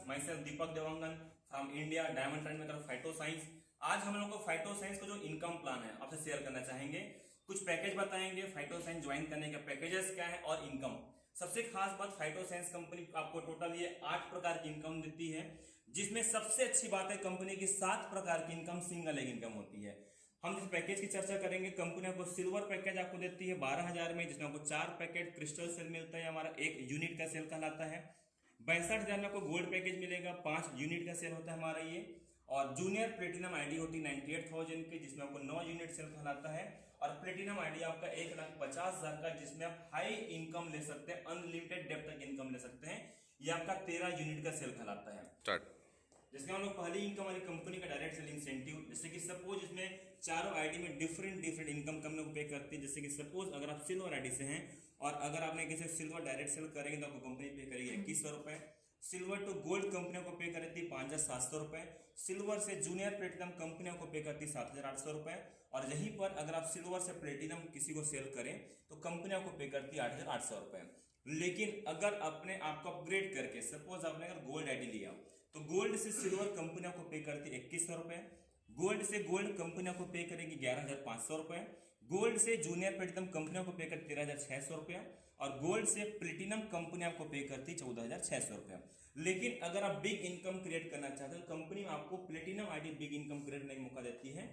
My self Deepak Dewangan from India diamond trend में phyto science. आज हम लोग को फाइटो साइंस का जो इनकम प्लान है आपसे शेयर करना चाहेंगे। कुछ पैकेज बताएंगे, फाइटो साइंस ज्वाइन करने के पैकेजेस क्या है और इनकम। सबसे खास बात, फाइटो साइंस कंपनी आपको टोटल ये 8 प्रकार की इनकम देती है, जिसमें सबसे अच्छी बात है कंपनी की 7 प्रकार की इनकम सिंगल लेग इनकम होती है। हम जिस पैकेज की चर्चा करेंगे, कंपनी आपको सिल्वर पैकेज आपको देती है 12,000 में, जिसमें आपको 4 पैकेट क्रिस्टल सेल मिलता है, हमारा 1 यूनिट का सेल कहलाता है। 62,000 में आपको गोल्ड पैकेज मिलेगा, 5 यूनिट का सेल होता है हमारा ये। और जूनियर प्लेटिनम आईडी होती है 98,000 की, जिसमें आपको 9 यूनिट सेल कहलाता है। और प्लेटिनम आईडी आपका 1,50,000 का, जिसमें आप हाई इनकम ले सकते हैं, अनलिमिटेड डेप्थ तक इनकम ले सकते हैं। ये आपका 13 यूनिट का सेल कहलाता है। जिसमें हम लोग पहली इनकम हमारी कंपनी का डायरेक्ट सेल इंसेंटिव, जैसे कि सपोज इसमें चारों आईडी में डिफरेंट इनकम कंपनी को पे करती है। जैसे कि सपोज अगर आप सिल्वर आईडी से हैं और अगर आपने किसी सिल्वर डायरेक्ट सेल करेंगे तो आपको कंपनी पे करेगी 2100 रुपए। सिल्वर टू गोल्ड कंपनियों को पे करती है 5,700 रुपए। सिल्वर से जूनियर प्लेटिनम कंपनियों को पे करती है 7,800 रुपए। और यहीं पर अगर आप सिल्वर से प्लेटिनम किसी को सेल करें तो कंपनियों को पे करती है 8,800 रुपए। लेकिन अगर अपने आप को अपग्रेड करके, सपोज आपने अगर गोल्ड आईडी लिया तो गोल्ड से सिल्वर कंपनियों को पे करती है 2100 रुपए। गोल्ड से गोल्ड कंपनियों को पे करेगी 11,500 रुपए। गोल्ड से जूनियर प्लेटिनम कंपनियों को पे करती 13,600 रुपया। और गोल्ड से प्लेटिनम कंपनियों को पे करती 14,600 रुपया। लेकिन अगर आप बिग इनकम क्रिएट करना चाहते हो, कंपनी आपको platinum ID big income create करने का मौका देती है।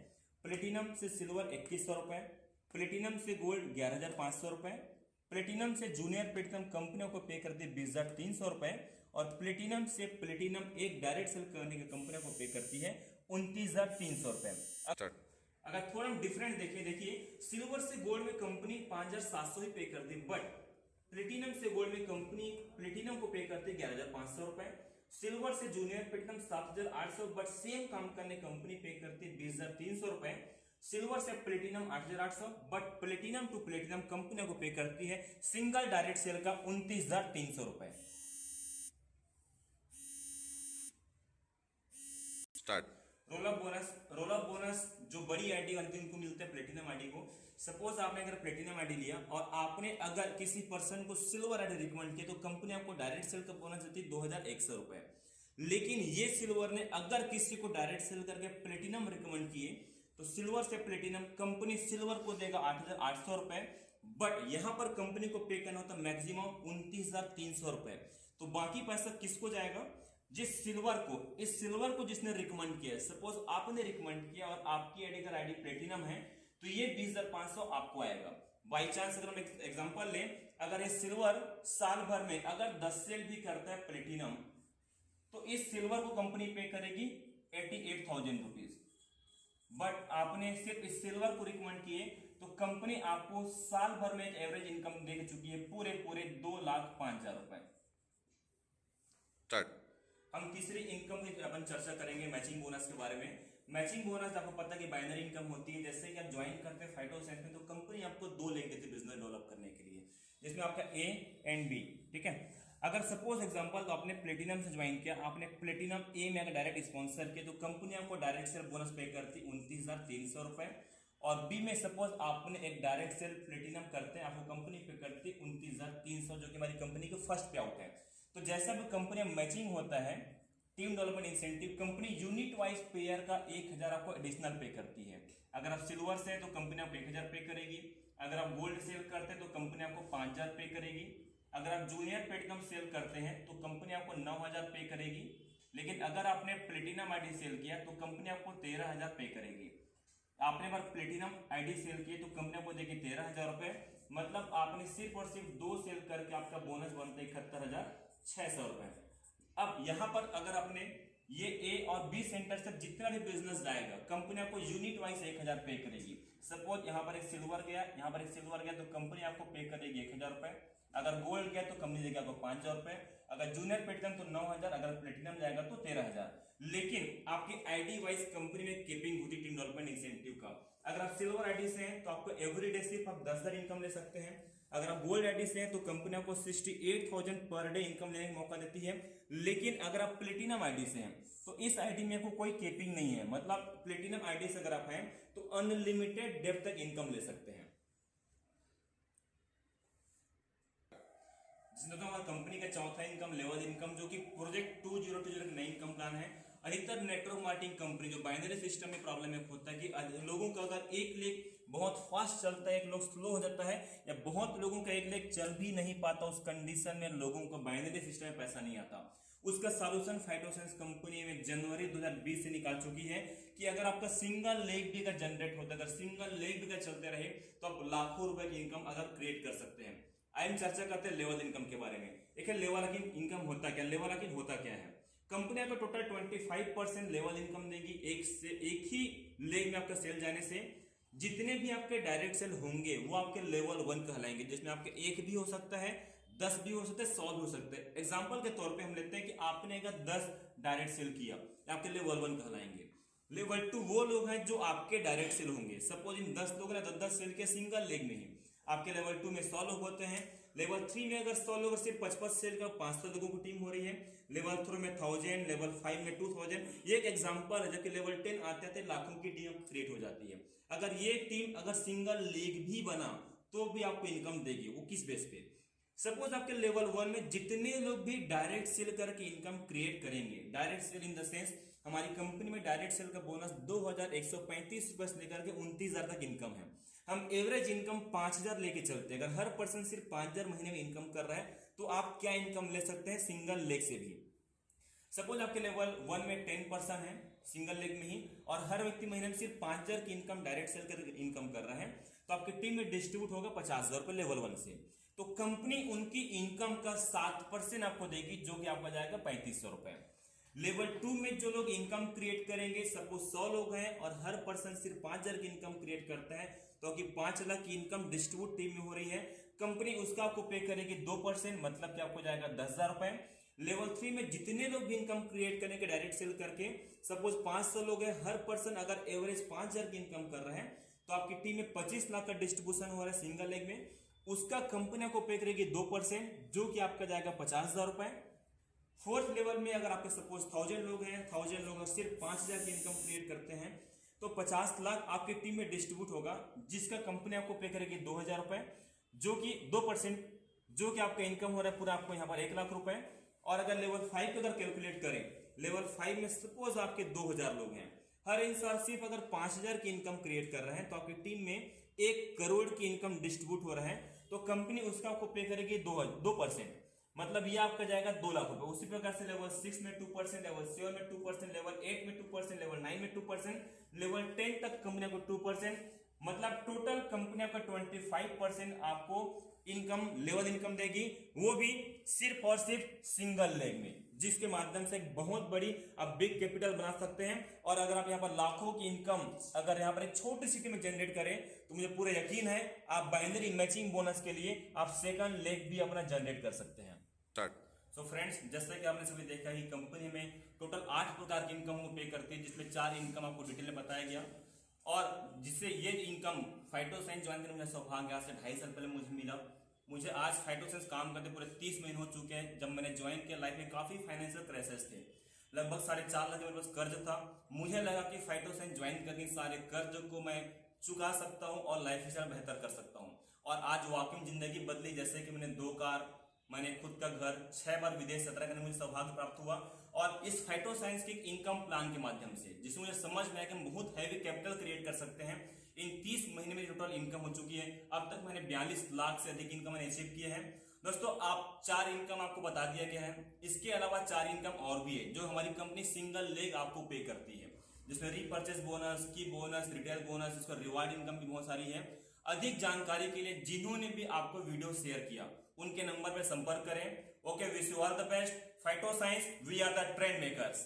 प्लेटिनम से सिल्वर 2100 रुपए, प्लेटिनम से गोल्ड 11,500 रुपए, प्लेटिनम से जूनियर प्लेटिनम कंपनियों को पे करती है 20,300 रुपए। और प्लेटिनम से प्लेटिनम एक डायरेक्ट सेल करने की कंपनियों को पे करती है 29,300 रुपए। अगर थोड़ा हम डिफरेंट देखिए सिल्वर से गोल्ड में कंपनी 5,700 ही पे करती है, बट प्लेटिनम से गोल्ड में कंपनी प्लेटिनम को पे करती है 11,500 रुपए। सिल्वर से जूनियर प्लेटिनम 7,800, बट सेम काम करने कंपनी पे करती है 20,300 रुपए। सिल्वर से platinum 8,800, but platinum to platinum कंपनियों को पे करती है सिंगल डायरेक्ट सेल का 29,300 रुपए। रोल अप बोनस जो बड़ी आईडी वाली इनको मिलते हैं प्लेटिनम आईडी को। सपोज आपने अगर प्लेटिनम आईडी लिया और आपने अगर किसी पर्सन को सिल्वर आईडी रिकमेंड किया तो कंपनी आपको डायरेक्ट सेल का बोनस देती है 2,100 रुपए। लेकिन ये सिल्वर ने अगर किसी को डायरेक्ट सेल करके प्लेटिनम रिकमेंड किए तो सिल्वर से प्लेटिनम कंपनी सिल्वर को देगा 8,800 रुपए, बट यहां पर कंपनी को पे करना होता है मैक्सिमम 29,300 रुपए। तो बाकी पैसा किसको जाएगा? जिस सिल्वर को, इस सिल्वर को जिसने रिकमेंड किया, सपोज आपने रिकमेंड किया और आपकी आईडी अगर आईडी प्लेटिनम है तो ये 20,500 आपको आएगा। बाई चांस अगर हम एग्जांपल लें, अगर ये सिल्वर साल भर में अगर 10 सेल भी करता है प्लेटिनम तो इस सिल्वर को कंपनी पे करेगी 88,000 रुपीज। बट आपने सिर्फ इस सिल्वर को रिकमेंड किए तो कंपनी आपको साल भर में एक एवरेज इनकम दे चुकी है पूरे 2,05,000 रुपए। हम तीसरी इनकम की अपन चर्चा करेंगे मैचिंग बोनस के बारे में। मैचिंग बोनस आपको पता है कि बाइनरी इनकम होती है। जैसे कि आप ज्वाइन करते हैं फाइटो साइंस में तो कंपनी आपको 2 लेग देती है बिजनेस डेवलप करने के लिए, जिसमें आपका ए एंड बी। ठीक है, अगर सपोज एग्जांपल तो आपने प्लेटिनम से ज्वाइन किया, आपने प्लेटिनम ए में अगर डायरेक्ट स्पॉन्सर किया तो कंपनी आपको डायरेक्ट सेल बोनस पे करती 29,300 रुपए। और बी में सपोज आपने एक डायरेक्ट सेल प्लेटिनम करते हैं, आपको कंपनी पे करती 29,300, जो कि हमारी कंपनी का फर्स्ट पे आउट है। तो जैसा भी कंपनी मैचिंग होता है, team development incentive company unit wise pair का 1,000 आपको एडिशनल पे करती है। अगर आप सिल्वर से तो कंपनी आपको 1,000 पे करेगी। अगर आप गोल्ड सेल करते हैं तो कंपनी आपको 5,000 पे करेगी। अगर आप जूनियर प्लेटिनम सेल करते हैं तो कंपनी आपको 9,000 पे करेगी। लेकिन अगर आपने प्लेटिनम आईडी सेल किया तो कंपनी आपको 13,000 पे करेगी। आपने अगर प्लेटिनम आईडी सेल किए तो कंपनी आपको देगी 13,000 रुपए। मतलब आपने सिर्फ और सिर्फ 2 सेल करके आपका बोनस बनता है 71,600 रुपए। अब यहां पर अगर आपने ये ए और बी सेंटर से जितना भी बिजनेस जाएगा कंपनी आपको यूनिट वाइज 1,000 पे करेगी। सपोज यहां पर एक सिल्वर गया, यहां पर एक सिल्वर गया तो कंपनी आपको पे करेगी 1,000 रुपए। अगर गोल्ड गया तो कंपनी देगी आपको 5,000 रुपए। अगर जूनियर प्लेटिनम तो 9,000, अगर प्लेटिनम जाएगा तो 13,000। लेकिन आपकी आईडी वाइज कंपनी में कीपिंग होती टीम डेवलपमेंट इंसेंटिव का। अगर आप सिल्वर आईडी से हैं तो आपको एवरीडे सिर्फ आप 10,000 इनकम ले सकते हैं। अगर आप गोल्ड आईडी से हैं तो कंपनी आपको 68,000 पर डे इनकम लेने का मौका देती है। लेकिन अगर आप प्लेटिनम आईडी से हैं तो इस आईडी में आपको कोई केपिंग नहीं है। मतलब प्लेटिनम आईडी से अगर आप हैं तो अनलिमिटेड डेप्थ तक इनकम ले सकते हैं। जिसमें हमारा कंपनी का चौथा इनकम लेवल इनकम, जो कि प्रोजेक्ट 2020 का नई इनकम प्लान है। अधिकतर नेटवर्क मार्केटिंग कंपनी जो बाइनरी सिस्टम में प्रॉब्लम एक होता है कि लोगों का अगर एक लेग बहुत फास्ट चलता है, एक लोग स्लो हो जाता है, या बहुत लोगों का एक लेग चल भी नहीं पाता, उस कंडीशन में लोगों को बाइनरी सिस्टम में पैसा नहीं आता। उसका सॉल्यूशन फाइटोसाइंस कंपनी में जनवरी 2020 से निकाल चुकी है कि अगर आपका सिंगल लेग भी अगर जनरेट होता है, अगर सिंगल लेग भी अगर चलते रहे, तो आप लाखों रुपए की इनकम अगर क्रिएट कर सकते हैं। आज हम चर्चा करते हैं लेवल इनकम के बारे में। देखिए लेवल इनकम होता क्या, लेवल होता क्या है। कंपनी आपको टोटल 25% लेवल इनकम देगी एक ही लेग में आपका सेल जाने से। जितने भी आपके डायरेक्ट सेल होंगे वो आपके लेवल 1 कहलाएंगे, जिसमें आपके 1 भी हो सकता है, 10 भी हो सकता है, 100 भी हो सकता है। एग्जांपल के तौर पे हम लेते हैं कि आपने अगर 10 डायरेक्ट सेल किया, आपके लेवल 1 कहलाएंगे। लेवल 2 वो लोग हैं जो आपके डायरेक्ट सेल होंगे। सपोज इन 10 लोग हैं, 10 सेल के सिंगल लेग में ही आपके लेवल 2 में 100 लोग होते हैं। लेवल 3 में अगर 100 लोग, सिर्फ 55 सेल का 500 लोगों की टीम हो रही है। लेवल 4 में 1000, लेवल 5 में 2000। ये एक एग्जांपल है, जबकि लेवल 10 आते आते लाखों की टीम क्रिएट हो जाती है। अगर ये टीम अगर सिंगल लेग भी बना तो भी आपको इनकम देगी। वो किस बेस पे? सपोज आपके लेवल 1 में जितने लोग भी डायरेक्ट सेल करके इनकम क्रिएट करेंगे, direct sale in the sense हमारी कंपनी में डायरेक्ट सेल का बोनस 2135 रुपए से लेकर के 29,000 तक इनकम है। हम एवरेज इनकम 5,000 लेके चलते हैं। अगर हर पर्सन सिर्फ 5,000 महीने में इनकम कर रहा है तो आप क्या इनकम ले सकते हैं सिंगल लेग से भी। सपोज आपके लेवल 1 में 10% है सिंगल लेग में ही, और हर व्यक्ति महीने में सिर्फ 5,000 की इनकम डायरेक्ट सेल कर इनकम कर रहा है, तो आपकी टीम में डिस्ट्रीब्यूट होगा 50,000 रुपए लेवल 1 से। तो कंपनी उनकी इनकम का 7% आपको देगी, जो कि आपका जाएगा 3500 रुपए। लेवल 2 में जो लोग इनकम क्रिएट करेंगे, सपोज 100 लोग हैं और हर पर्सन सिर्फ 5,000 की इनकम क्रिएट करता है, तो कि 5 लाख की इनकम डिस्ट्रीब्यूट टीम में हो रही है, कंपनी उसका आपको पे करेगी 2%, मतलब कि आपको जाएगा 10,000 रुपए। लेवल 3 में जितने लोग भी इनकम क्रिएट करेंगे डायरेक्ट सेल करके, सपोज 500 लोग हैं, हर पर्सन अगर एवरेज 5,000 की इनकम कर रहे हैं, तो आपकी टीम में 25 लाख का डिस्ट्रीब्यूशन हो रहा है सिंगल लेग में। उसका कंपनी को पे करेगी 2%, जो कि आपका जाएगा 50,000 रुपए। फोर्थ लेवल में अगर आपके सपोज 1000 लोग हैं, 1000 लोग सिर्फ 5,000 की इनकम क्रिएट करते हैं, तो 50 लाख आपकी टीम में डिस्ट्रीब्यूट होगा, जिसका कंपनी आपको पे करेगी 2,000 रुपए, जो कि 2%, जो कि आपका इनकम हो रहा है पूरा आपको यहाँ पर 1 लाख रुपए। और अगर लेवल 5 को अगर कैलकुलेट करें, लेवल 5 में सपोज आपके 2,000 लोग हैं, हर इंसान सिर्फ अगर 5,000 की इनकम क्रिएट कर रहे हैं, तो आपकी टीम में 1 करोड़ की इनकम डिस्ट्रीब्यूट हो रहा है, तो कंपनी उसका आपको पे करेगी 2%, मतलब ये आपका जाएगा 2 लाख रुपए। उसी प्रकार से लेवल 6 में 2%, लेवल 7 में 2%, लेवल 8 में 2%, लेवल 9 में 2%, लेवल 10 तक कंपनी को 2%, मतलब टोटल कंपनी आपका 25% आपको इनकम लेवल इनकम देगी, वो भी सिर्फ और सिर्फ सिंगल लेग में, जिसके माध्यम से एक बहुत बड़ी आप बिग कैपिटल बना सकते हैं। और अगर आप यहाँ पर लाखों की इनकम अगर यहाँ पर एक छोटी सिटी में जनरेट करें, तो मुझे पूरा यकीन है आप बाइनरी मैचिंग बोनस के लिए आप सेकंड लेग भी अपना जनरेट कर सकते हैं। सो फ्रेंड्स, जैसा कि आपने सभी देखा कि कंपनी में टोटल 8 प्रकार की इनकम को पे करती है, जिसमें 4 इनकम आपको डिटेल में बताया गया, और जिससे ये इनकम फाइटोसाइंस ज्वाइन करने में सौभाग्य आज से 2.5 साल पहले मुझे मिला। मुझे आज फाइटोसाइंस काम करते पूरे 30 महीने हो चुके हैं। जब मैंने ज्वाइन किया, लाइफ में काफी फाइनेंशियल क्राइसिस थे, लगभग 4.5 लाख मेरे पास कर्ज था। मुझे लगा कि फाइटोसाइंस ज्वाइन करके सारे कर्ज को मैं चुका सकता हूं और लाइफ स्टाइल बेहतर कर सकता हूं, और आज वाकई जिंदगी बदली। जैसे कि मैंने 2 कार, मैंने खुद का घर, 6 बार विदेश यात्रा करने मुझे सौभाग्य प्राप्त हुआ, और इस फाइटोसाइंस के इनकम प्लान के माध्यम से, जिसमें मुझे समझ में आया कि हम बहुत हैवी कैपिटल क्रिएट कर सकते हैं। इन 30 महीने में टोटल इनकम हो चुकी है, अब तक मैंने 42 लाख से अधिक इनकम मैंने अचीव किए हैं। दोस्तों, आप 4 इनकम आपको बता दिया गया है, इसके अलावा 4 इनकम और भी है जो हमारी कंपनी सिंगल लेग आपको पे करती है, जिसमें रीपर्चेस बोनस, की बोनस, रिटेल बोनस, इसका रिवार्ड इनकम भी बहुत सारी है। अधिक जानकारी के लिए जिन्होंने भी आपको वीडियो शेयर किया, उनके नंबर पर संपर्क करें। Okay, wish you all the best. Phytoscience, we are the trend makers.